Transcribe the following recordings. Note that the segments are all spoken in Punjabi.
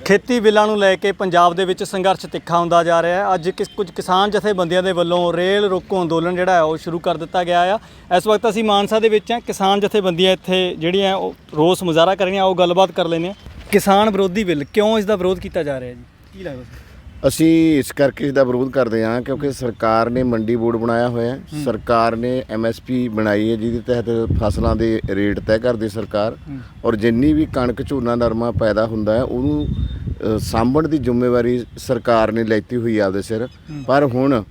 ਖੇਤੀ ਬਿੱਲਾਂ ਨੂੰ ਲੈ ਕੇ ਪੰਜਾਬ ਦੇ ਵਿੱਚ ਸੰਘਰਸ਼ ਤਿੱਖਾ ਹੁੰਦਾ ਜਾ ਰਿਹਾ ਹੈ। ਅੱਜ ਕੁਝ ਕਿਸਾਨ ਜਥੇਬੰਦੀਆਂ ਦੇ ਵੱਲੋਂ ਰੇਲ ਰੋਕੋ ਅੰਦੋਲਨ ਜਿਹੜਾ ਹੈ ਉਹ ਸ਼ੁਰੂ ਕਰ ਦਿੱਤਾ ਗਿਆ ਆ। ਇਸ ਵਕਤ ਅਸੀਂ ਮਾਨਸਾ ਦੇ ਵਿੱਚ ਹਾਂ। ਕਿਸਾਨ ਜਥੇਬੰਦੀਆਂ ਇੱਥੇ ਜਿਹੜੀਆਂ ਉਹ ਰੋਸ ਮੁਜ਼ਾਹਰਾ ਕਰ ਰਹੀਆਂ, ਉਹ ਗੱਲਬਾਤ ਕਰ ਲੈਂਦੇ ਹਾਂ। ਕਿਸਾਨ ਵਿਰੋਧੀ ਬਿੱਲ ਕਿਉਂ ਇਸ ਦਾ ਵਿਰੋਧ ਕੀਤਾ ਜਾ ਰਿਹਾ ਜੀ, ਕੀ ਲੱਗਦਾ? ਅਸੀਂ ਇਸ ਕਰਕੇ ਇਸ ਦਾ ਵਿਰੋਧ ਕਰਦੇ ਹਾਂ ਕਿਉਂਕਿ ਸਰਕਾਰ ਨੇ ਮੰਡੀ ਬੋਰਡ ਬਣਾਇਆ ਹੋਇਆ ਹੈ। ਸਰਕਾਰ ਨੇ MSP ਬਣਾਈ ਹੈ ਜਿਹਦੇ ਤਹਿਤ ਫਸਲਾਂ ਦੇ ਰੇਟ ਤੈਅ ਕਰਦੀ ਸਰਕਾਰ, ਔਰ ਜਿੰਨੀ ਵੀ ਕਣਕ ਝੋਨਾ ਨਰਮਾ ਪੈਦਾ ਹੁੰਦਾ ਹੈ ਉਹਨੂੰ ਸਾਂਭਣ ਦੀ ਜ਼ਿੰਮੇਵਾਰੀ ਸਰਕਾਰ ਨੇ ਲੈਤੀ ਹੋਈ ਆਪਦੇ ਸਿਰ। ਪਰ ਹੁਣ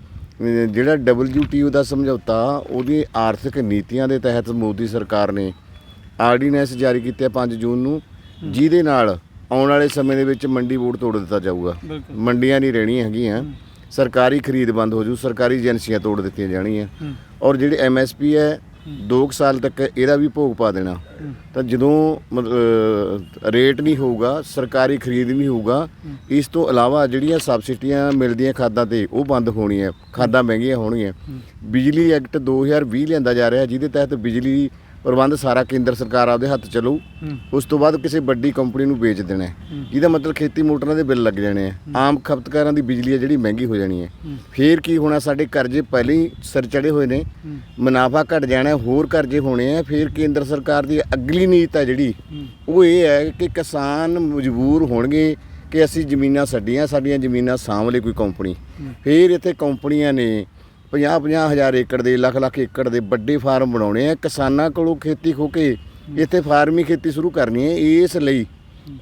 ਜਿਹੜਾ WTO ਦਾ ਸਮਝੌਤਾ, ਉਹਦੀ ਆਰਥਿਕ ਨੀਤੀਆਂ ਦੇ ਤਹਿਤ ਮੋਦੀ ਸਰਕਾਰ ਨੇ ਆਰਡੀਨੈਂਸ ਜਾਰੀ ਕੀਤੇ 5 ਜੂਨ ਨੂੰ, ਜਿਹਦੇ ਨਾਲ ਆਉਣ ਵਾਲੇ ਸਮੇਂ ਦੇ ਵਿੱਚ ਮੰਡੀ ਬੋਰਡ ਤੋੜ ਦਿੱਤਾ ਜਾਊਗਾ। ਮੰਡੀਆਂ ਨਹੀਂ ਰਹਿਣੀਆਂ ਹੈਗੀਆਂ, ਸਰਕਾਰੀ ਖਰੀਦ ਬੰਦ ਹੋ ਜੂ, ਸਰਕਾਰੀ ਏਜੰਸੀਆਂ ਤੋੜ ਦਿੱਤੀਆਂ ਜਾਣੀਆਂ, ਔਰ ਜਿਹੜੇ MSP ਹੈ 2 ਸਾਲ ਤੱਕ ਇਹਦਾ ਵੀ ਭੋਗ ਪਾ ਦੇਣਾ। ਤਾਂ ਜਦੋਂ ਰੇਟ ਨਹੀਂ ਹੋਊਗਾ, ਸਰਕਾਰੀ ਖਰੀਦ ਨਹੀਂ ਹੋਊਗਾ, ਇਸ ਤੋਂ ਇਲਾਵਾ ਜਿਹੜੀਆਂ ਸਬਸਿਡੀਆਂ ਮਿਲਦੀਆਂ ਖਾਦਾਂ ਤੇ ਉਹ ਬੰਦ ਹੋਣੀਆਂ, ਖਾਦਾਂ ਮਹਿੰਗੀਆਂ ਹੋਣਗੀਆਂ। ਬਿਜਲੀ ਐਕਟ 2020 ਲਿਆਂਦਾ ਜਾ ਰਿਹਾ, ਜਿਹਦੇ ਤਹਿਤ ਬਿਜਲੀ ਪ੍ਰਬੰਧ ਸਾਰਾ ਕੇਂਦਰ ਸਰਕਾਰ ਆਪਦੇ ਹੱਥ ਚਲੂ। ਉਸ ਤੋਂ ਬਾਅਦ ਕਿਸੇ ਵੱਡੀ ਕੰਪਨੀ ਨੂੰ ਵੇਚ ਦੇਣਾ, ਜਿਹਦਾ ਮਤਲਬ ਖੇਤੀ ਮੋਟਰਾਂ ਦੇ ਬਿੱਲ ਲੱਗ ਜਾਣੇ ਆ, ਆਮ ਖਪਤਕਾਰਾਂ ਦੀ ਬਿਜਲੀ ਹੈ ਜਿਹੜੀ ਮਹਿੰਗੀ ਹੋ ਜਾਣੀ ਹੈ। ਫੇਰ ਕੀ ਹੋਣਾ, ਸਾਡੇ ਕਰਜ਼ੇ ਪਹਿਲਾਂ ਹੀ ਸਿਰ ਚੜੇ ਹੋਏ ਨੇ, ਮੁਨਾਫਾ ਘਟ ਜਾਣਾ, ਹੋਰ ਕਰਜ਼ੇ ਹੋਣੇ ਆ। ਫਿਰ ਕੇਂਦਰ ਸਰਕਾਰ ਦੀ ਅਗਲੀ ਨੀਤ ਹੈ ਜਿਹੜੀ ਉਹ ਇਹ ਹੈ ਕਿ ਕਿਸਾਨ ਮਜਬੂਰ ਹੋਣਗੇ ਕਿ ਅਸੀਂ ਜ਼ਮੀਨਾਂ ਸਾਡੀਆਂ ਜ਼ਮੀਨਾਂ ਸਾਂਭ ਲਈ ਕੋਈ ਕੰਪਨੀ। ਫਿਰ ਇੱਥੇ ਕੰਪਨੀਆਂ ਨੇ 50-50 ਹਜ਼ਾਰ ਏਕੜ ਦੇ, ਲੱਖ ਏਕੜ ਦੇ ਵੱਡੇ ਫਾਰਮ ਬਣਾਉਣੇ ਆ। ਕਿਸਾਨਾਂ ਕੋਲੋਂ ਖੇਤੀ ਖੋ ਕੇ ਇੱਥੇ ਫਾਰਮੀ ਖੇਤੀ ਸ਼ੁਰੂ ਕਰਨੀ ਹੈ। ਇਸ ਲਈ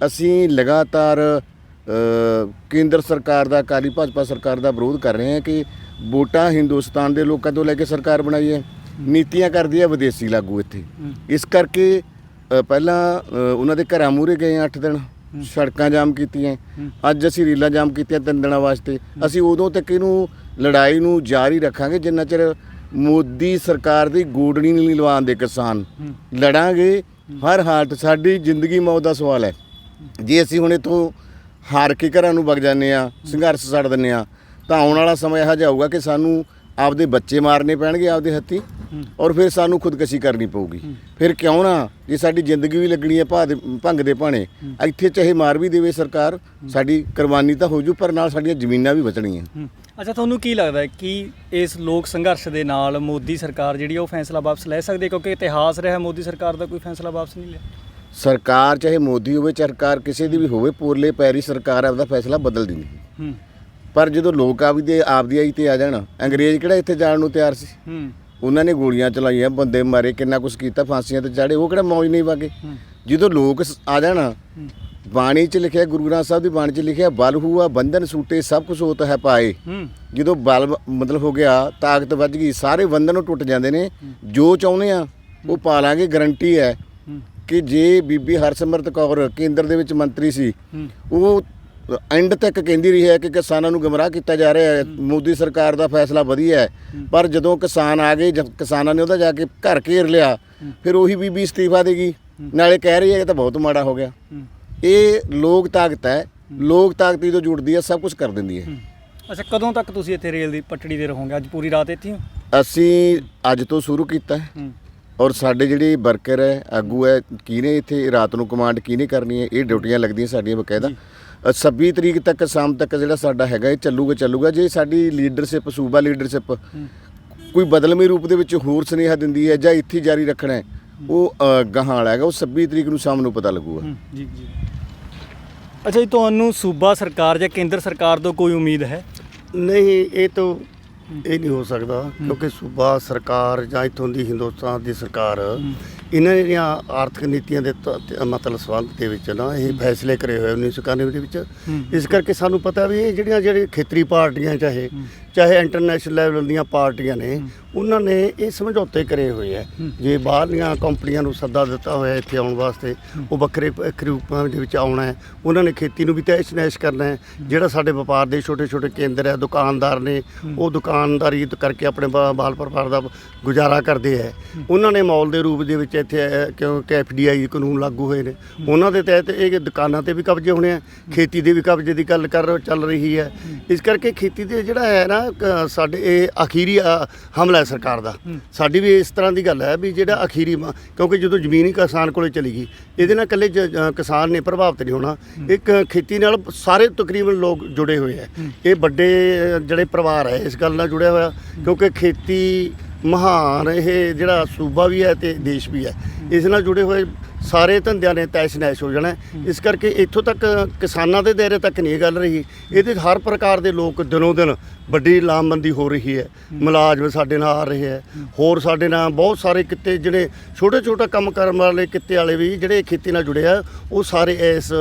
ਅਸੀਂ ਲਗਾਤਾਰ ਕੇਂਦਰ ਸਰਕਾਰ ਦਾ, ਅਕਾਲੀ ਭਾਜਪਾ ਸਰਕਾਰ ਦਾ ਵਿਰੋਧ ਕਰ ਰਹੇ ਹਾਂ ਕਿ ਵੋਟਾਂ ਹਿੰਦੁਸਤਾਨ ਦੇ ਲੋਕਾਂ ਤੋਂ ਲੈ ਕੇ ਸਰਕਾਰ ਬਣਾਈ ਹੈ, ਨੀਤੀਆਂ ਕਰਦੀ ਹੈ ਵਿਦੇਸ਼ੀ ਲਾਗੂ ਇੱਥੇ। ਇਸ ਕਰਕੇ ਪਹਿਲਾਂ ਉਹਨਾਂ ਦੇ ਘਰਾਂ ਮੂਹਰੇ ਗਏ 8 ਦਿਨ, ਸੜਕਾਂ ਜਾਮ ਕੀਤੀਆਂ। ਅੱਜ ਅਸੀਂ ਰੀਲਾਂ ਜਾਮ ਕੀਤੀਆਂ 3 ਦਿਨਾਂ ਵਾਸਤੇ। ਅਸੀਂ ਉਦੋਂ ਤੱਕ ਇਹਨੂੰ ਲੜਾਈ ਨੂੰ ਜਾਰੀ ਰੱਖਾਂਗੇ ਜਿੰਨਾ ਚਿਰ ਮੋਦੀ ਸਰਕਾਰ ਦੀ ਗੋਡਣੀ ਨਹੀਂ ਲਵਾਉਂਦੇ ਕਿਸਾਨ। ਲੜਾਂਗੇ ਹਰ ਹਾਲਤ, ਸਾਡੀ ਜ਼ਿੰਦਗੀ ਮੌਤ ਦਾ ਸਵਾਲ ਹੈ। ਜੇ ਅਸੀਂ ਹੁਣ ਇੱਥੋਂ ਹਾਰ ਕੇ ਘਰਾਂ ਨੂੰ ਵਗ ਜਾਂਦੇ ਹਾਂ, ਸੰਘਰਸ਼ ਛੱਡ ਦਿੰਦੇ ਹਾਂ, ਤਾਂ ਆਉਣ ਵਾਲਾ ਸਮਾਂ ਇਹੋ ਜਿਹਾ ਆਊਗਾ ਕਿ ਸਾਨੂੰ ਆਪਦੇ ਬੱਚੇ ਮਾਰਨੇ ਪੈਣਗੇ ਆਪਦੇ ਹੱਥੀਂ, ਔਰ ਫਿਰ ਸਾਨੂੰ ਖੁਦਕਸ਼ੀ ਕਰਨੀ ਪਊਗੀ। ਫਿਰ ਕਿਉਂ ਨਾ, ਜੇ ਸਾਡੀ ਜ਼ਿੰਦਗੀ ਵੀ ਲੱਗਣੀ ਹੈ ਭੰਗ ਦੇ ਭਾਣੇ, ਇੱਥੇ ਚਾਹੇ ਮਾਰ ਵੀ ਦੇਵੇ ਸਰਕਾਰ, ਸਾਡੀ ਕੁਰਬਾਨੀ ਤਾਂ ਹੋ ਜੂ, ਪਰ ਨਾਲ ਸਾਡੀਆਂ ਜ਼ਮੀਨਾਂ ਵੀ ਬਚਣੀਆਂ। ਅੱਛਾ, ਤੁਹਾਨੂੰ ਕੀ ਲੱਗਦਾ ਹੈ ਕਿ ਇਸ ਲੋਕ ਸੰਘਰਸ਼ ਦੇ ਨਾਲ ਮੋਦੀ ਸਰਕਾਰ ਜਿਹੜੀ ਉਹ ਫੈਸਲਾ ਵਾਪਸ ਲੈ ਸਕਦੀ ਹੈ? ਕਿਉਂਕਿ ਇਤਿਹਾਸ ਰਿਹਾ ਮੋਦੀ ਸਰਕਾਰ ਦਾ ਕੋਈ ਫੈਸਲਾ ਵਾਪਸ ਨਹੀਂ ਲਿਆ। ਸਰਕਾਰ ਚਾਹੇ ਮੋਦੀ ਹੋਵੇ, ਸਰਕਾਰ ਕਿਸੇ ਦੀ ਵੀ ਹੋਵੇ, ਪੋਲੇ ਪੈਰੀ ਸਰਕਾਰ ਆਪਦਾ ਫੈਸਲਾ ਬਦਲ ਦਿੰਦੀ। ਪਰ ਜਦੋਂ ਲੋਕ ਆਪਦੀ ਆਈ ਤੇ ਆ ਜਾਣ, ਅੰਗਰੇਜ਼ ਕਿਹੜਾ ਇੱਥੇ ਜਾਣ ਨੂੰ ਤਿਆਰ ਸੀ? ਉਹਨਾਂ ਨੇ ਗੋਲੀਆਂ ਚਲਾਈਆਂ, ਬੰਦੇ ਮਾਰੇ, ਕਿੰਨਾ ਕੁਛ ਕੀਤਾ, ਫਾਂਸੀਆਂ ਤੇ ਚਾੜੇ, ਉਹ ਕਿਹੜਾ ਮੌਜ ਨਹੀਂ ਵਾਗੇ। ਜਦੋਂ ਲੋਕ ਆ ਜਾਣ, ਬਾਣੀ 'ਚ ਲਿਖਿਆ, ਗੁਰੂ ਗ੍ਰੰਥ ਸਾਹਿਬ ਦੀ ਬਾਣੀ 'ਚ ਲਿਖਿਆ, ਬਲ ਹੂਆ ਬੰਧਨ ਸੂਟੇ ਸਭ ਕੁਛ ਹੋਤ ਹੈ ਪਾਏ। ਜਦੋਂ ਬਲ ਮਤਲਬ ਹੋ ਗਿਆ, ਤਾਕਤ ਵੱਜ ਗਈ, ਸਾਰੇ ਬੰਧਨ ਟੁੱਟ ਜਾਂਦੇ ਨੇ। ਜੋ ਚਾਹੁੰਦੇ ਆ ਉਹ ਪਾ ਲਾਂਗੇ। ਗਰੰਟੀ ਹੈ ਕਿ ਜੇ ਬੀਬੀ ਹਰਸਿਮਰਤ ਕੌਰ ਕੇਂਦਰ ਦੇ ਵਿੱਚ ਮੰਤਰੀ ਸੀ, ਉਹ ਐਂਡ ਤੱਕ ਕਹਿੰਦੀ ਰਹੀ ਹੈ ਕਿ ਕਿਸਾਨਾਂ ਨੂੰ ਗੁੰਮਰਾਹ ਕੀਤਾ ਜਾ ਰਿਹਾ ਹੈ, ਮੋਦੀ ਸਰਕਾਰ ਦਾ ਫੈਸਲਾ ਵਧੀਆ ਹੈ। ਪਰ ਜਦੋਂ ਕਿਸਾਨ ਆ ਗਏ, ਕਿਸਾਨਾਂ ਨੇ ਉਹਦਾ ਜਾ ਕੇ ਘਰ ਘੇਰ ਲਿਆ, ਫਿਰ ਉਹੀ ਬੀਬੀ ਅਸਤੀਫਾ ਦੇਗੀ, ਨਾਲੇ ਕਹਿ ਰਹੀ ਹੈ ਕਿ ਤਾਂ ਬਹੁਤ ਮਾੜਾ ਹੋ ਗਿਆ। ਇਹ ਲੋਕ ਤਾਕਤ ਹੈ, ਲੋਕ ਤਾਕਤ ਜਦੋਂ ਜੁੜਦੀ ਹੈ ਸਭ ਕੁਝ ਕਰ ਦਿੰਦੀ ਹੈ। ਅੱਛਾ, ਕਦੋਂ ਤੱਕ ਤੁਸੀਂ ਇੱਥੇ ਰੇਲ ਦੀ ਪਟੜੀ ਤੇ ਰਹੋਗੇ? ਅੱਜ ਪੂਰੀ ਰਾਤ ਇੱਥੇ ਹੋ? ਅਸੀਂ ਅੱਜ ਤੋਂ ਸ਼ੁਰੂ ਕੀਤਾ ਹੈ, ਔਰ ਸਾਡੇ ਜਿਹੜੇ ਵਰਕਰ ਹੈ, ਆਗੂ ਹੈ, ਕਿਹਨੇ ਇੱਥੇ ਰਾਤ ਨੂੰ ਕਮਾਂਡ ਕਿਹਨੇ ਕਰਨੀ ਹੈ, ਇਹ ਡਿਊਟੀਆਂ ਲੱਗਦੀਆਂ ਸਾਡੀਆਂ ਬਕਾਇਦਾ। 26 ਤਰੀਕ ਤੱਕ ਸ਼ਾਮ ਤੱਕ ਜਿਹੜਾ ਸਾਡਾ ਹੈਗਾ ਇਹ ਚੱਲੂਗਾ। ਜੇ ਸਾਡੀ ਲੀਡਰਸ਼ਿਪ, ਸੂਬਾ ਲੀਡਰਸ਼ਿਪ ਕੋਈ ਬਦਲਵੇਂ ਰੂਪ ਦੇ ਵਿੱਚ ਹੋਰ ਸੁਨੇਹਾ ਦਿੰਦੀ ਹੈ ਜਾਂ ਇੱਥੇ ਜਾਰੀ ਰੱਖਣਾ ਹੈ, ਉਹ ਗਾਹਾਂ ਵਾਲਾ ਹੈਗਾ, ਉਹ 26 ਤਰੀਕ ਨੂੰ ਸ਼ਾਮ ਨੂੰ ਪਤਾ ਲੱਗੂਗਾ। ਜੀ। ਅੱਛਾ ਜੀ, ਤੁਹਾਨੂੰ ਸੂਬਾ ਸਰਕਾਰ ਜਾਂ ਕੇਂਦਰ ਸਰਕਾਰ ਤੋਂ ਕੋਈ ਉਮੀਦ ਹੈ? ਨਹੀਂ, ਇਹ ਨਹੀਂ ਹੋ ਸਕਦਾ ਕਿਉਂਕਿ ਸੂਬਾ ਸਰਕਾਰ ਜਾਂ ਇੱਥੋਂ ਦੀ ਹਿੰਦੁਸਤਾਨ ਦੀ ਸਰਕਾਰ ਇਹਨਾਂ ਦੀਆਂ ਆਰਥਿਕ ਨੀਤੀਆਂ ਦੇ ਮਤਲਬ ਸੰਬੰਧ ਦੇ ਵਿੱਚ ਨਾ ਇਹ ਫੈਸਲੇ ਕਰੇ ਹੋਏ 1991 ਦੇ ਵਿੱਚ। ਇਸ ਕਰਕੇ ਸਾਨੂੰ ਪਤਾ ਵੀ ਇਹ ਜਿਹੜੀਆਂ ਖੇਤਰੀ ਪਾਰਟੀਆਂ ਚਾਹੇ ਇੰਟਰਨੈਸ਼ਨਲ ਲੈਵਲ ਦੀਆਂ ਪਾਰਟੀਆਂ ਨੇ, ਉਹਨਾਂ ਨੇ ਇਹ ਸਮਝੌਤੇ ਕਰੇ ਹੋਏ ਹੈ। ਜੇ ਬਾਹਰਲੀਆਂ ਕੰਪਨੀਆਂ ਨੂੰ ਸੱਦਾ ਦਿੱਤਾ ਹੋਇਆ ਇੱਥੇ ਆਉਣ ਵਾਸਤੇ, ਉਹ ਵੱਖਰੇ ਰੂਪਾਂ ਦੇ ਵਿੱਚ ਆਉਣਾ ਹੈ। ਉਹਨਾਂ ਨੇ ਖੇਤੀ ਨੂੰ ਵੀ ਤਹਿਸ ਨਹਿਸ ਕਰਨਾ ਹੈ। ਜਿਹੜਾ ਸਾਡੇ ਵਪਾਰ ਦੇ ਛੋਟੇ ਕੇਂਦਰ ਹੈ, ਦੁਕਾਨਦਾਰ ਨੇ, ਉਹ ਦੁਕਾਨਦਾਰੀ ਕਰਕੇ ਆਪਣੇ ਬਾਲ ਪਰਿਵਾਰ ਦਾ ਗੁਜ਼ਾਰਾ ਕਰਦੇ ਹੈ। ਉਹਨਾਂ ਨੇ ਮੌਲ ਦੇ ਰੂਪ ਦੇ ਵਿੱਚ ਕਰਕੇ ਇੱਥੇ ਕਿਉਂਕਿ FDI ਕਾਨੂੰਨ ਲਾਗੂ ਹੋਏ ਨੇ, ਉਹਨਾਂ ਦੇ ਤਹਿਤ ਇਹ ਦੁਕਾਨਾਂ ਤੇ ਵੀ ਕਬਜ਼ੇ ਹੋਣੇ ਆ, ਖੇਤੀ ਦੇ ਵੀ ਕਬਜ਼ੇ ਦੀ ਗੱਲ ਚੱਲ ਰਹੀ ਹੈ। ਇਸ ਕਰਕੇ ਖੇਤੀ ਤੇ ਜਿਹੜਾ ਹੈ ਨਾ ਸਾਡੇ ਇਹ ਅਖੀਰੀ ਹਮਲਾ ਹੈ ਸਰਕਾਰ ਦਾ। ਸਾਡੀ ਵੀ ਇਸ ਤਰ੍ਹਾਂ ਦੀ ਗੱਲ ਹੈ ਵੀ ਜਿਹੜਾ ਅਖੀਰੀ ਕਿਉਂਕਿ ਜਦੋਂ ਜ਼ਮੀਨ ਹੀ ਕਿਸਾਨ ਕੋਲੇ ਚਲੀ ਗਈ, ਇਹਦੇ ਨਾਲ ਇਕੱਲੇ ਕਿਸਾਨ ਨੇ ਪ੍ਰਭਾਵਿਤ ਨਹੀਂ ਹੋਣਾ, ਇੱਕ ਖੇਤੀ ਨਾਲ ਸਾਰੇ ਤਕਰੀਬਨ ਲੋਕ ਜੁੜੇ ਹੋਏ ਹੈ। ਇਹ ਵੱਡੇ ਜਿਹੜੇ ਪਰਿਵਾਰ ਹੈ ਇਸ ਗੱਲ ਨਾਲ ਜੁੜਿਆ ਹੋਇਆ, ਕਿਉਂਕਿ ਖੇਤੀ ਮਹਾਨ ਇਹ ਜਿਹੜਾ ਸੂਬਾ ਵੀ ਹੈ ਤੇ ਦੇਸ਼ ਵੀ ਹੈ, ਇਸ ਨਾਲ ਜੁੜੇ ਹੋਏ ਸਾਰੇ ਧੰਦਿਆਂ ਨੇ ਤੈਸ਼ ਨੈਸ਼ ਹੋ ਜਾਣਾ। ਇਸ ਕਰਕੇ ਇੱਥੋਂ ਤੱਕ ਕਿਸਾਨਾਂ ਦੇ ਦਾਇਰੇ ਤੱਕ ਨਹੀਂ ਇਹ ਗੱਲ ਰਹੀ, ਇਹਦੇ ਹਰ ਪ੍ਰਕਾਰ ਦੇ ਲੋਕ ਦਿਨੋਂ ਦਿਨ ਵੱਡੀ ਲਾਮਬੰਦੀ ਹੋ ਰਹੀ ਹੈ। ਮੁਲਾਜ਼ਮ ਸਾਡੇ ਨਾਲ ਆ ਰਹੇ ਹੈ, ਹੋਰ ਸਾਡੇ ਨਾਲ ਬਹੁਤ ਸਾਰੇ ਕਿੱਤੇ ਜਿਹੜੇ ਛੋਟਾ ਕੰਮ ਕਰਨ ਵਾਲੇ ਕਿੱਤੇ ਵਾਲੇ ਵੀ ਜਿਹੜੇ ਖੇਤੀ ਨਾਲ ਜੁੜੇ ਆ, ਉਹ ਸਾਰੇ ਇਸ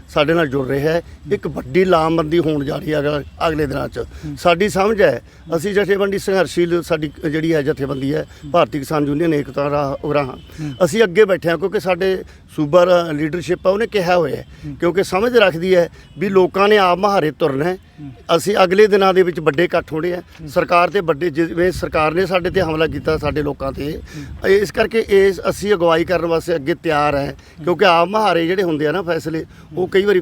ਸਾਡੇ ਨਾਲ ਜੁੜ ਰਹੇ ਹੈ। ਇੱਕ ਵੱਡੀ ਲਾਮਬੰਦੀ ਹੋਣ ਜਾ ਰਹੀ ਹੈ ਅਗਲੇ ਦਿਨਾਂ 'ਚ। ਸਾਡੀ ਸਮਝ ਹੈ, ਅਸੀਂ ਜਥੇਬੰਦੀ ਸੰਘਰਸ਼ੀਲ ਸਾਡੀ ਜਿਹੜੀ ਹੈ ਜਥੇਬੰਦੀ ਹੈ ਭਾਰਤੀ ਕਿਸਾਨ ਯੂਨੀਅਨ ਏਕਤਾ ਉਗਰਾਹਾਂ, ਅਸੀਂ ਅੱਗੇ ਬੈਠੇ ਹਾਂ ਕਿਉਂਕਿ ਸਾਡੇ ਸੂਬਾ ਲੀਡਰਸ਼ਿਪ ਆ ਉਹਨੇ ਕਿਹਾ ਹੋਇਆ ਹੈ, ਕਿਉਂਕਿ ਸਮਝ ਰੱਖਦੀ ਹੈ ਵੀ ਲੋਕਾਂ ਨੇ ਆਪ ਮਹਾਰੇ ਤੁਰਨਾ ਹੈ। ਅਸੀਂ ਅਗਲੇ ਦਿਨਾਂ ਦੇ ਵਿੱਚ ਵੱਡੇ ਇਕੱਠ ਹੋਣੇ ਆ ਸਰਕਾਰ ਤੇ ਵੱਡੇ, ਜਿਵੇਂ ਸਰਕਾਰ ਨੇ ਸਾਡੇ ਤੇ ਹਮਲਾ ਕੀਤਾ ਸਾਡੇ ਲੋਕਾਂ ਤੇ, ਇਸ ਕਰਕੇ ਅਸੀਂ ਅਗਵਾਈ ਕਰਨ ਵਾਸਤੇ ਅੱਗੇ ਤਿਆਰ ਹੈ, ਕਿਉਂਕਿ ਆਪ ਮਹਾਰੇ ਜਿਹੜੇ ਹੁੰਦੇ ਆ ਨਾ ਫੈਸਲੇ ਉਹ ਕਈ ਵਾਰੀ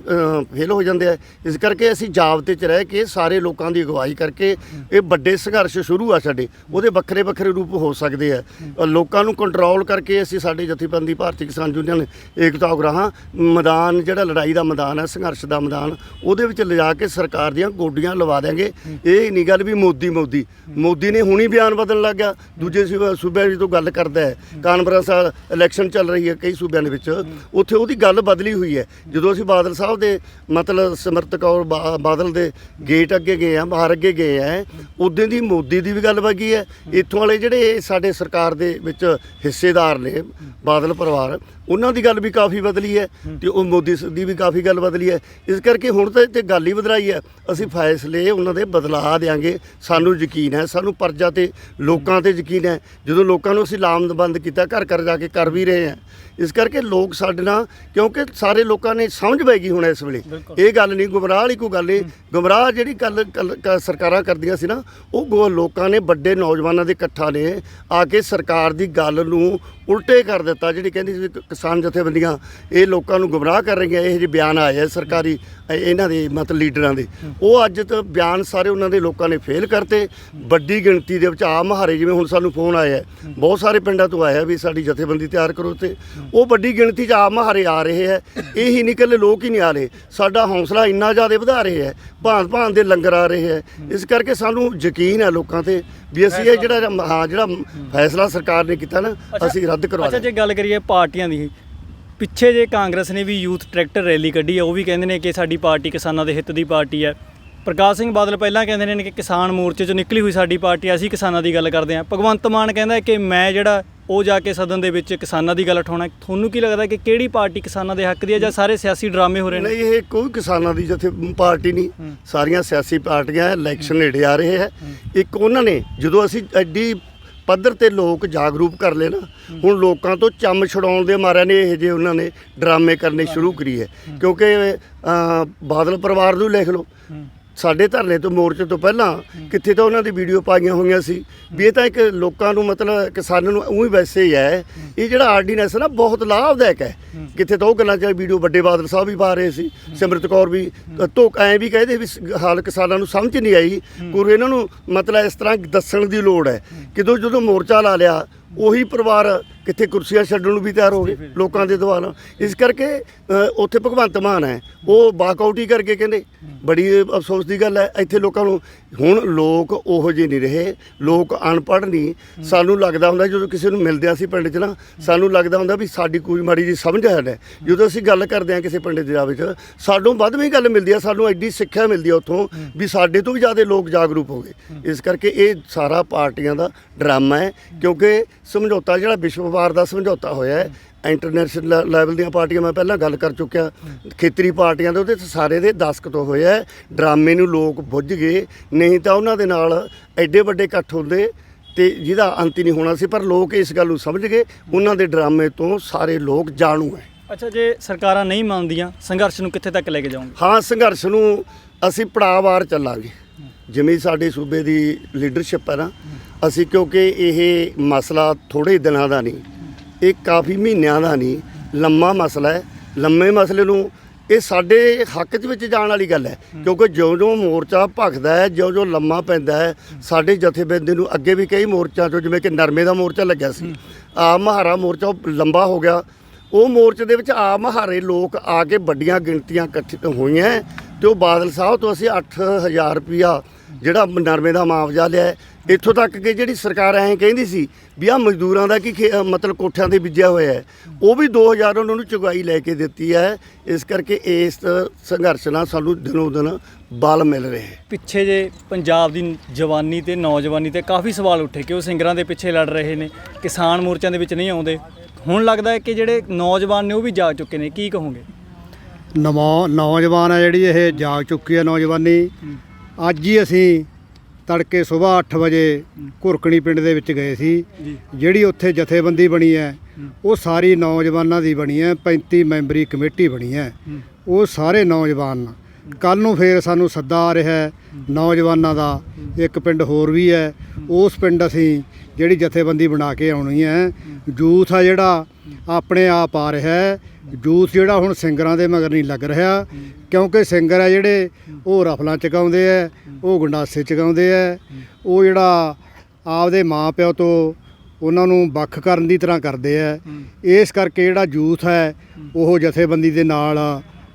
ਫੇਲ ਹੋ ਜਾਂਦੇ ਆ। ਇਸ ਕਰਕੇ ਅਸੀਂ ਜਾਬਤੇ 'ਚ ਰਹਿ ਕੇ ਸਾਰੇ ਲੋਕਾਂ ਦੀ ਅਗਵਾਈ ਕਰਕੇ ਇਹ ਵੱਡੇ ਸੰਘਰਸ਼ ਸ਼ੁਰੂ ਆ ਸਾਡੇ, ਉਹਦੇ ਵੱਖਰੇ ਰੂਪ ਹੋ ਸਕਦੇ ਆ। ਲੋਕਾਂ ਨੂੰ ਕੰਟਰੋਲ ਕਰਕੇ ਅਸੀਂ ਸਾਡੇ ਜਥੇਬੰਦੀ ਭਾਰਤੀ ਕਿਸਾਨ ਯੂਨੀਅਨ ਏਕਤਾ ਉਗਰਾਹਾਂ ਮੈਦਾਨ ਜਿਹੜਾ ਲੜਾਈ ਦਾ ਮੈਦਾਨ ਹੈ, ਸੰਘਰਸ਼ ਦਾ ਮੈਦਾਨ, ਉਹਦੇ ਵਿੱਚ ਲਿਜਾ ਕੇ ਸਰਕਾਰ ਦੀਆਂ ਗੋਡੀਆਂ ਲਵਾ ਦੇਂਗੇ। ਇਹ ਨਹੀਂ ਗੱਲ ਵੀ ਮੋਦੀ ਨੇ ਹੁਣੀ ਬਿਆਨ ਬਦਲਣ ਲੱਗ ਗਿਆ, ਦੂਜੇ ਸੂਬਿਆਂ ਦੀ ਤੋਂ ਗੱਲ ਕਰਦਾ ਹੈ। ਕਾਨਫਰੰਸ ਇਲੈਕਸ਼ਨ ਚੱਲ ਰਹੀ ਹੈ ਕਈ ਸੂਬਿਆਂ ਦੇ ਵਿੱਚ, ਉੱਥੇ ਉਹਦੀ ਗੱਲ ਬਦਲੀ ਹੋਈ ਹੈ। ਜਦੋਂ ਅਸੀਂ ਬਾਦਲ ਸਾਹਿਬ ਦੇ ਮਤਲਬ ਸਿਮਰਤ ਕੌਰ ਬਾਦਲ ਦੇ ਗੇਟ ਅੱਗੇ ਗਏ ਆ, ਬਾਹਰ ਅੱਗੇ ਗਏ ਆ, ਉਦੋਂ ਦੀ ਮੋਦੀ ਦੀ ਵੀ ਗੱਲ ਵਗੀ ਹੈ। ਇੱਥੋਂ ਵਾਲੇ ਜਿਹੜੇ ਸਾਡੇ ਸਰਕਾਰ ਦੇ ਵਿੱਚ ਹਿੱਸੇਦਾਰ ਨੇ ਬਾਦਲ ਪਰਿਵਾਰ, ਉਹਨਾਂ ਦੀ ਗੱਲ ਵੀ ਕਾਫੀ ਬਦਲੀ ਹੈ ਤੇ ਉਹ ਮੋਦੀ ਦੀ ਵੀ ਕਾਫੀ ਗੱਲ ਬਦਲੀ ਹੈ। ਇਸ ਕਰਕੇ ਹੁਣ ਤਾਂ ਇੱਥੇ ਗੱਲ ਹੀ ਬਦਲਾਈ ਹੈ। ਅਸੀਂ ਫੈਸਲੇ ਉਹਨਾਂ ਦੇ ਬਦਲਾ ਦਿਆਂਗੇ, ਸਾਨੂੰ ਯਕੀਨ ਹੈ, ਸਾਨੂੰ ਪ੍ਰਜਾ ਤੇ ਲੋਕਾਂ ਤੇ ਯਕੀਨ ਹੈ। ਜਦੋਂ ਲੋਕਾਂ ਨੂੰ ਅਸੀਂ ਲਾਮਬੰਦ ਕੀਤਾ, ਘਰ ਜਾ ਕੇ ਕਰ ਵੀ ਰਹੇ ਹਾਂ। ਇਸ ਕਰਕੇ ਲੋਕ ਸਾਡੇ ਨਾਲ, ਕਿਉਂਕਿ ਸਾਰੇ ਲੋਕਾਂ ਨੇ ਸਮਝ ਪੈ ਗਈ ਹੁਣ ਇਸ ਵੇਲੇ ਇਹ ਗੱਲ ਨਹੀਂ ਗੁੰਮਰਾਹ ਵਾਲੀ ਕੋਈ ਗੱਲ ਨਹੀਂ। ਗੁੰਮਰਾਹ ਜਿਹੜੀ ਗੱਲ ਸਰਕਾਰਾਂ ਕਰਦੀਆਂ ਸੀ ਨਾ, ਉਹ ਲੋਕਾਂ ਨੇ ਵੱਡੇ ਨੌਜਵਾਨਾਂ ਦੇ ਇਕੱਠਾਂ ਨੇ ਆ ਕੇ ਸਰਕਾਰ ਦੀ ਗੱਲ ਨੂੰ ਉਲਟੇ ਕਰ ਦਿੱਤਾ। ਜਿਹੜੀ ਕਹਿੰਦੀ ਸੀ ਕਿਸਾਨ ਜਥੇਬੰਦੀਆਂ ਇਹ ਲੋਕਾਂ ਨੂੰ ਗੁੰਮਰਾਹ ਕਰ ਰਹੀਆਂ, ਇਹ ਜਿਹੇ ਬਿਆਨ ਆਏ ਆ ਸਰਕਾਰੀ ਇਹਨਾਂ ਦੇ ਮਤਲਬ ਲੀਡਰਾਂ ਦੇ, ਉਹ ਅੱਜ ਤਾਂ ਬਿਆਨ ਸਾਰੇ ਉਹਨਾਂ ਦੇ ਲੋਕਾਂ ਨੇ ਫੇਲ ਕਰਤੇ। ਵੱਡੀ ਗਿਣਤੀ ਦੇ ਵਿੱਚ ਆਪ ਮਹਾਰੇ, ਜਿਵੇਂ ਹੁਣ ਸਾਨੂੰ ਫੋਨ ਆਇਆ ਬਹੁਤ ਸਾਰੇ ਪਿੰਡਾਂ ਤੋਂ ਆਇਆ ਵੀ ਸਾਡੀ ਜਥੇਬੰਦੀ ਤਿਆਰ ਕਰੋ, ਤੇ ਉਹ ਵੱਡੀ ਗਿਣਤੀ 'ਚ ਆਪ ਮਹਾਰੇ ਆ ਰਹੇ ਹੈ। ਇਹੀ ਨਹੀਂ ਇਕੱਲੇ ਲੋਕ ਹੀ ਨਹੀਂ ਆ ਰਹੇ, ਸਾਡਾ ਹੌਸਲਾ ਇੰਨਾ ਜ਼ਿਆਦਾ ਵਧਾ ਰਹੇ ਹੈ, ਭਾਂਤ ਦੇ ਲੰਗਰ ਆ ਰਹੇ ਹੈ। ਇਸ ਕਰਕੇ ਸਾਨੂੰ ਯਕੀਨ ਹੈ ਲੋਕਾਂ ਤੇ ਵੀ ਅਸੀਂ ਇਹ ਜਿਹੜਾ ਫੈਸਲਾ ਸਰਕਾਰ ਨੇ ਕੀਤਾ ਨਾ, ਅਸੀਂ ਰੱਦ ਕਰਵਾ ਅੱਛਾ, ਜੇ ਗੱਲ ਕਰੀਏ ਪਾਰਟੀਆਂ ਦੀ, ਪਿੱਛੇ ਜੇ ਕਾਂਗਰਸ ਨੇ ਵੀ ਯੂਥ ਟਰੈਕਟਰ ਰੈਲੀ ਕੱਢੀ ਹੈ, ਉਹ ਵੀ ਕਹਿੰਦੇ ਨੇ ਕਿ ਸਾਡੀ ਪਾਰਟੀ ਕਿਸਾਨਾਂ ਦੇ ਹਿੱਤ ਦੀ ਪਾਰਟੀ ਹੈ। ਪ੍ਰਕਾਸ਼ ਸਿੰਘ ਬਾਦਲ ਪਹਿਲਾਂ ਕਹਿੰਦੇ ਨੇ ਕਿ ਕਿਸਾਨ ਮੋਰਚੇ 'ਚੋਂ ਨਿਕਲੀ ਹੋਈ ਸਾਡੀ ਪਾਰਟੀ, ਅਸੀਂ ਕਿਸਾਨਾਂ ਦੀ ਗੱਲ ਕਰਦੇ ਹਾਂ। ਭਗਵੰਤ ਮਾਨ ਕਹਿੰਦਾ ਕਿ ਮੈਂ ਜਿਹੜਾ ਉਹ ਜਾ ਕੇ ਸਦਨ ਦੇ ਵਿੱਚ ਕਿਸਾਨਾਂ ਦੀ ਗੱਲ ਉਠਾਉਣਾ। ਤੁਹਾਨੂੰ ਕੀ ਲੱਗਦਾ ਕਿ ਕਿਹੜੀ ਪਾਰਟੀ ਕਿਸਾਨਾਂ ਦੇ ਹੱਕ ਦੀ ਹੈ ਜਾਂ ਸਾਰੇ ਸਿਆਸੀ ਡਰਾਮੇ ਹੋ ਰਹੇ ਨੇ? ਨਹੀਂ, ਇਹ ਕੋਈ ਕਿਸਾਨਾਂ ਦੀ ਪਾਰਟੀ ਨਹੀਂ, ਸਾਰੀਆਂ ਸਿਆਸੀ ਪਾਰਟੀਆਂ। ਇਲੈਕਸ਼ਨ ਨੇੜੇ ਆ ਰਹੇ ਹੈ। ਇੱਕ ਉਹਨਾਂ ਨੇ ਜਦੋਂ ਅਸੀਂ ਐਡੀ ਪੱਧਰ ਤੇ ਲੋਕ ਜਾਗਰੂਕ ਕਰ ਲਏ ਨਾ, ਹੁਣ ਲੋਕਾਂ ਤੋਂ ਚੰਮ ਛਡਾਉਣ ਦੇ ਮਾਰਿਆਂ ਨੇ ਇਹ ਜਿਹੇ ਉਹਨਾਂ ਨੇ ਡਰਾਮੇ ਕਰਨੇ ਸ਼ੁਰੂ ਕਰੀ ਹੈ। ਕਿਉਂਕਿ ਬਾਦਲ ਪਰਿਵਾਰ ਨੂੰ ਲਿਖ ਲਓ, ਸਾਡੇ ਧਰਨੇ ਤੋਂ ਮੋਰਚੇ ਤੋਂ ਪਹਿਲਾਂ ਕਿੱਥੇ ਤਾਂ ਉਹਨਾਂ ਦੀ ਵੀਡੀਓ ਪਾਈਆਂ ਹੋਈਆਂ ਸੀ ਵੀ ਇਹ ਤਾਂ ਇੱਕ ਲੋਕਾਂ ਨੂੰ ਮਤਲਬ ਕਿਸਾਨਾਂ ਨੂੰ ਉਹੀ ਵੈਸੇ ਹੀ ਹੈ। ਇਹ ਜਿਹੜਾ ਆਰਡੀਨੈਂਸ ਨਾ ਬਹੁਤ ਲਾਭਦਾਇਕ ਹੈ। ਕਿੱਥੇ ਤਾਂ ਉਹ ਗੱਲਾਂ 'ਚ ਵੀਡੀਓ ਵੱਡੇ ਬਾਦਲ ਸਾਹਿਬ ਵੀ ਪਾ ਰਹੇ ਸੀ, ਸਿਮਰਤ ਕੌਰ ਵੀ ਐਂ ਵੀ ਕਹਿੰਦੇ ਵੀ ਹਾਲ ਕਿਸਾਨਾਂ ਨੂੰ ਸਮਝ ਨਹੀਂ ਆਈ, ਕੋਈ ਇਹਨਾਂ ਨੂੰ ਮਤਲਬ ਇਸ ਤਰ੍ਹਾਂ ਦੱਸਣ ਦੀ ਲੋੜ ਹੈ। ਜਦੋਂ ਮੋਰਚਾ ਲਾ ਲਿਆ, ਉਹੀ ਪਰਿਵਾਰ ਕਿੱਥੇ ਕੁਰਸੀਆਂ ਛੱਡਣ ਨੂੰ ਵੀ ਤਿਆਰ ਹੋ ਗਏ ਲੋਕਾਂ ਦੇ ਦੁਆਰਾ। ਇਸ ਕਰਕੇ ਉੱਥੇ ਭਗਵੰਤ ਮਾਨ ਹੈ, ਉਹ ਵਾਕਆਊਟ ਹੀ ਕਰਕੇ ਕਹਿੰਦੇ। ਬੜੀ ਅਫਸੋਸ ਦੀ ਗੱਲ ਹੈ। ਇੱਥੇ ਲੋਕਾਂ ਨੂੰ ਹੁਣ ਲੋਕ ਉਹੋ ਜਿਹੇ ਨਹੀਂ ਰਹੇ, ਲੋਕ ਅਨਪੜ੍ਹ ਨਹੀਂ। ਸਾਨੂੰ ਲੱਗਦਾ ਹੁੰਦਾ ਜਦੋਂ ਕਿਸੇ ਨੂੰ ਮਿਲਦੇ ਅਸੀਂ ਪਿੰਡ 'ਚ ਨਾ, ਸਾਨੂੰ ਲੱਗਦਾ ਹੁੰਦਾ ਵੀ ਸਾਡੀ ਕੋਈ ਮਾੜੀ ਜੀ ਸਮਝ ਹੈ। ਜਦੋਂ ਅਸੀਂ ਗੱਲ ਕਰਦੇ ਹਾਂ ਕਿਸੇ ਪਿੰਡ ਦੇ ਵਿੱਚ, ਸਾਡੋਂ ਵੱਧਵੀਂ ਗੱਲ ਮਿਲਦੀ ਆ, ਸਾਨੂੰ ਐਡੀ ਸਿੱਖਿਆ ਮਿਲਦੀ ਆ ਉੱਥੋਂ ਵੀ ਸਾਡੇ ਤੋਂ ਵੀ ਜ਼ਿਆਦਾ ਲੋਕ ਜਾਗਰੂਕ ਹੋ ਗਏ। ਇਸ ਕਰਕੇ ਇਹ ਸਾਰਾ ਪਾਰਟੀਆਂ ਦਾ ਡਰਾਮਾ ਹੈ, ਕਿਉਂਕਿ ਸਮਝੌਤਾ ਜਿਹੜਾ ਵਿਸ਼ਵ ਵਪਾਰ ਦਾ ਸਮਝੌਤਾ ਹੋਇਆ ਹੈ, ਇੰਟਰਨੈਸ਼ਨਲ ਲੈਵਲ ਦੀਆਂ ਪਾਰਟੀਆਂ, ਮੈਂ ਪਹਿਲਾਂ ਗੱਲ ਕਰ ਚੁੱਕਿਆ, ਖੇਤਰੀ ਪਾਰਟੀਆਂ ਦੇ ਉਹਦੇ ਸਾਰੇ ਦੇ ਦਸਤਖਤ ਹੋਏ ਹੈ। ਡਰਾਮੇ ਨੂੰ ਲੋਕ ਬੁੱਝ ਗਏ, ਨਹੀਂ ਤਾਂ ਉਹਨਾਂ ਦੇ ਨਾਲ ਐਡੇ ਵੱਡੇ ਇਕੱਠ ਹੁੰਦੇ ਤੇ ਜਿਹਦਾ ਅੰਤ ਹੀ ਨਹੀਂ ਹੋਣਾ ਸੀ। ਪਰ ਲੋਕ ਇਸ ਗੱਲ ਨੂੰ ਸਮਝ ਗਏ, ਉਹਨਾਂ ਦੇ ਡਰਾਮੇ ਤੋਂ ਸਾਰੇ ਲੋਕ ਜਾਣੂ ਹੈ। ਅੱਛਾ, ਜੇ ਸਰਕਾਰਾਂ ਨਹੀਂ ਮੰਨਦੀਆਂ, ਸੰਘਰਸ਼ ਨੂੰ ਕਿੱਥੇ ਤੱਕ ਲੈ ਕੇ ਜਾਓਗੇ? ਹਾਂ, ਸੰਘਰਸ਼ ਨੂੰ ਅਸੀਂ ਪੜਾਅਵਾਰ ਚੱਲਾਂਗੇ। ਜਿਵੇਂ ਸਾਡੇ ਸੂਬੇ ਦੀ ਲੀਡਰਸ਼ਿਪ ਹੈ ਨਾ, ਅਸੀਂ ਕਿਉਂਕਿ ਇਹ ਮਸਲਾ ਥੋੜ੍ਹੇ ਦਿਨਾਂ ਦਾ ਨਹੀਂ, ਇਹ ਕਾਫੀ ਮਹੀਨਿਆਂ ਦਾ ਨਹੀਂ, ਲੰਮਾ ਮਸਲਾ ਹੈ। ਲੰਮੇ ਮਸਲੇ ਨੂੰ ਇਹ ਸਾਡੇ ਹੱਕ ਦੇ ਵਿੱਚ ਜਾਣ ਵਾਲੀ ਗੱਲ ਹੈ, ਕਿਉਂਕਿ ਜਿਉਂ-ਜਿਉਂ ਮੋਰਚਾ ਭਖਦਾ ਹੈ, ਜਿਉਂ-ਜਿਉਂ ਲੰਮਾ ਪੈਂਦਾ ਹੈ, ਸਾਡੇ ਜਥੇਬੰਦੀ ਨੂੰ ਅੱਗੇ ਵੀ ਕਈ ਮੋਰਚਿਆਂ ਤੋਂ, ਜਿਵੇਂ ਕਿ ਨਰਮੇ ਦਾ ਮੋਰਚਾ ਲੱਗਿਆ ਸੀ, ਆਪ ਮਹਾਰਾ ਮੋਰਚਾ, ਉਹ ਲੰਬਾ ਹੋ ਗਿਆ। ਉਹ ਮੋਰਚੇ ਦੇ ਵਿੱਚ ਆਪ ਮਹਾਰੇ ਲੋਕ ਆ ਕੇ ਵੱਡੀਆਂ ਗਿਣਤੀਆਂ ਇਕੱਠੀਆਂ ਹੋਈਆਂ ਤੇ ਉਹ ਬਾਦਲ ਸਾਹਿਬ ਤੋਂ ਅਸੀਂ 8000 ਰੁਪਇਆ ਜਿਹੜਾ ਨਰਮੇ ਦਾ ਮੁਆਵਜ਼ਾ ਲਿਆ। ਇੱਥੋਂ ਤੱਕ ਕਿ ਜਿਹੜੀ ਸਰਕਾਰ ਐਂ ਕਹਿੰਦੀ ਸੀ ਵੀ ਆਹ ਮਜ਼ਦੂਰਾਂ ਦਾ ਕੀ ਮਤਲਬ ਕੋਠਿਆਂ ਤੇ ਬੀਜਿਆ ਹੋਇਆ ਹੈ, ਉਹ ਵੀ 2000 ਉਹਨਾਂ ਨੂੰ ਚੁਗਾਈ ਲੈ ਕੇ ਦਿੱਤੀ ਹੈ। ਇਸ ਕਰਕੇ ਇਸ ਸੰਘਰਸ਼ ਨਾਲ ਸਾਨੂੰ ਦਿਨੋਂ ਦਿਨ ਬਲ ਮਿਲ ਰਿਹਾ ਹੈ। ਪਿੱਛੇ ਜੇ ਪੰਜਾਬ ਦੀ ਜਵਾਨੀ ਤੇ ਨੌਜਵਾਨੀ ਤੇ ਕਾਫੀ ਸਵਾਲ ਉੱਠੇ ਕਿ ਉਹ ਸਿੰਗਰਾਂ ਦੇ ਪਿੱਛੇ ਲੜ ਰਹੇ ਨੇ, ਕਿਸਾਨ ਮੋਰਚਿਆਂ ਦੇ ਵਿੱਚ ਨਹੀਂ ਆਉਂਦੇ। ਹੁਣ ਲੱਗਦਾ ਹੈ ਕਿ ਜਿਹੜੇ ਨੌਜਵਾਨ ਨੇ ਉਹ ਵੀ ਜਾਗ ਚੁੱਕੇ ਨੇ, ਕੀ ਕਹੋਗੇ? ਨੌਜਵਾਨ ਆ ਜਿਹੜੀ ਇਹ ਜਾਗ ਚੁੱਕੀ ਹੈ ਨੌਜਵਾਨੀ। ਅੱਜ ਹੀ ਅਸੀਂ ਤੜਕੇ ਸਵੇਰ 8 ਵਜੇ ਘੁਰਕਣੀ ਪਿੰਡ ਦੇ ਵਿੱਚ ਗਏ ਸੀ। ਜਿਹੜੀ ਉੱਥੇ ਜਥੇਬੰਦੀ ਬਣੀ ਹੈ ਉਹ ਸਾਰੀ ਨੌਜਵਾਨਾਂ ਦੀ ਬਣੀ ਹੈ, 35 ਮੈਂਬਰੀ ਕਮੇਟੀ ਬਣੀ ਹੈ, ਉਹ ਸਾਰੇ ਨੌਜਵਾਨ। ਕੱਲ ਨੂੰ ਫੇਰ ਸਾਨੂੰ ਸੱਦਾ ਆ ਰਿਹਾ ਹੈ ਨੌਜਵਾਨਾਂ ਦਾ, ਇੱਕ ਪਿੰਡ ਹੋਰ ਵੀ ਹੈ, ਉਸ ਪਿੰਡ ਅਸੀਂ ਜਿਹੜੀ ਜਥੇਬੰਦੀ ਬਣਾ ਕੇ ਆਉਣੀ ਹੈ। ਯੂਥ ਆ ਜਿਹੜਾ ਆਪਣੇ ਆਪ ਆ ਰਿਹਾ ਹੈ, ਯੂਥ ਜਿਹੜਾ ਹੁਣ ਸਿੰਗਰਾਂ ਦੇ ਮਗਰ ਨਹੀਂ ਲੱਗ ਰਿਹਾ, ਕਿਉਂਕਿ ਸਿੰਗਰ ਆ ਜਿਹੜੇ ਉਹ ਰਫਲਾਂ ਚਕਾਉਂਦੇ ਆ, ਉਹ ਗੰਡਾਸੇ ਚਕਾਉਂਦੇ ਆ, ਉਹ ਜਿਹੜਾ ਆਪਦੇ ਮਾਂ ਪਿਓ ਤੋਂ ਉਹਨਾਂ ਨੂੰ ਵੱਖ ਕਰਨ ਦੀ ਤਰ੍ਹਾਂ ਕਰਦੇ ਆ। ਇਸ ਕਰਕੇ ਜਿਹੜਾ ਯੂਥ ਹੈ ਉਹ ਜਥੇਬੰਦੀ ਦੇ ਨਾਲ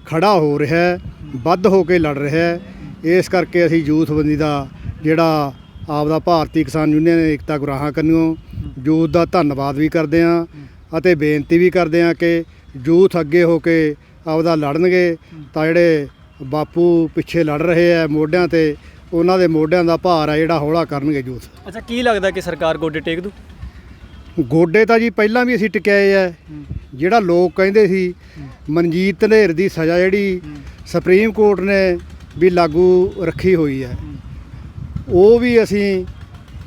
ਖੜਾ ਹੋ ਰਿਹਾ ਹੈ, ਵੱਧ ਹੋ ਕੇ ਲੜ ਰਿਹਾ ਹੈ। ਇਸ ਕਰਕੇ ਅਸੀਂ ਯੂਥਬੰਦੀ ਦਾ ਜਿਹੜਾ ਆਪਦਾ ਭਾਰਤੀ ਕਿਸਾਨ ਯੂਨੀਅਨ ਏਕਤਾ ਗੁਰਾਹਾਂ ਕੰਨਿਓ ਯੂਥ ਦਾ ਧੰਨਵਾਦ ਵੀ ਕਰਦੇ ਹਾਂ ਅਤੇ ਬੇਨਤੀ ਵੀ ਕਰਦੇ ਹਾਂ ਕਿ ਯੂਥ ਅੱਗੇ ਹੋ ਕੇ ਆਪਦਾ ਲੜਨਗੇ ਤਾਂ ਜਿਹੜੇ ਬਾਪੂ ਪਿੱਛੇ ਲੜ ਰਹੇ ਆ ਮੋਢਿਆਂ ਤੇ, ਉਹਨਾਂ ਦੇ ਮੋਢਿਆਂ ਦਾ ਭਾਰ ਆ ਜਿਹੜਾ ਹੌਲਾ ਕਰਨਗੇ ਯੂਥ। ਅੱਛਾ, ਕੀ ਲੱਗਦਾ ਕਿ ਸਰਕਾਰ ਗੋਡੇ ਟੇਕ ਦੂ? ਗੋਡੇ ਤਾਂ ਜੀ ਪਹਿਲਾਂ ਵੀ ਅਸੀਂ ਟਿਕਾਏ ਆ। ਜਿਹੜਾ ਲੋਕ ਕਹਿੰਦੇ ਸੀ ਮਨਜੀਤ ਧਨੇਰ ਦੀ ਸਜ਼ਾ ਜਿਹੜੀ ਸੁਪਰੀਮ ਕੋਰਟ ਨੇ ਵੀ ਲਾਗੂ ਰੱਖੀ ਹੋਈ ਹੈ, ਉਹ ਵੀ ਅਸੀਂ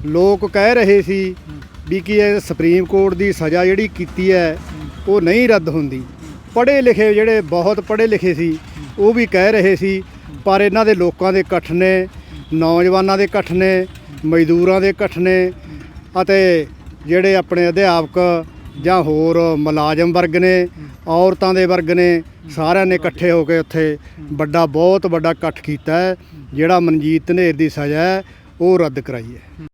ਲੋਕ ਕਹਿ ਰਹੇ ਸੀ ਵੀ ਕਿ ਇਹ ਸੁਪਰੀਮ ਕੋਰਟ ਦੀ ਸਜ਼ਾ ਜਿਹੜੀ ਕੀਤੀ ਹੈ ਉਹ ਨਹੀਂ ਰੱਦ ਹੁੰਦੀ। ਪੜ੍ਹੇ ਲਿਖੇ ਜਿਹੜੇ ਬਹੁਤ ਪੜ੍ਹੇ ਲਿਖੇ ਸੀ ਉਹ ਵੀ ਕਹਿ ਰਹੇ ਸੀ, ਪਰ ਇਹਨਾਂ ਦੇ ਲੋਕਾਂ ਦੇ ਇਕੱਠ ਨੇ, ਨੌਜਵਾਨਾਂ ਦੇ ਇਕੱਠ ਨੇ, ਮਜ਼ਦੂਰਾਂ ਦੇ ਇਕੱਠ ਨੇ ਅਤੇ ਜਿਹੜੇ ਆਪਣੇ ਅਧਿਆਪਕ ਜਾਂ ਹੋਰ ਮੁਲਾਜ਼ਮ ਵਰਗ ਨੇ, ਔਰਤਾਂ ਦੇ ਵਰਗ ਨੇ, ਸਾਰਿਆਂ ਨੇ ਇਕੱਠੇ ਹੋ ਕੇ ਉੱਥੇ ਬਹੁਤ ਵੱਡਾ ਇਕੱਠ ਕੀਤਾ ਹੈ। ਜਿਹੜਾ ਮਨਜੀਤ ਧਨੇਰ ਦੀ ਸਜ਼ਾ ਹੈ ਉਹ ਰੱਦ ਕਰਾਈ ਹੈ।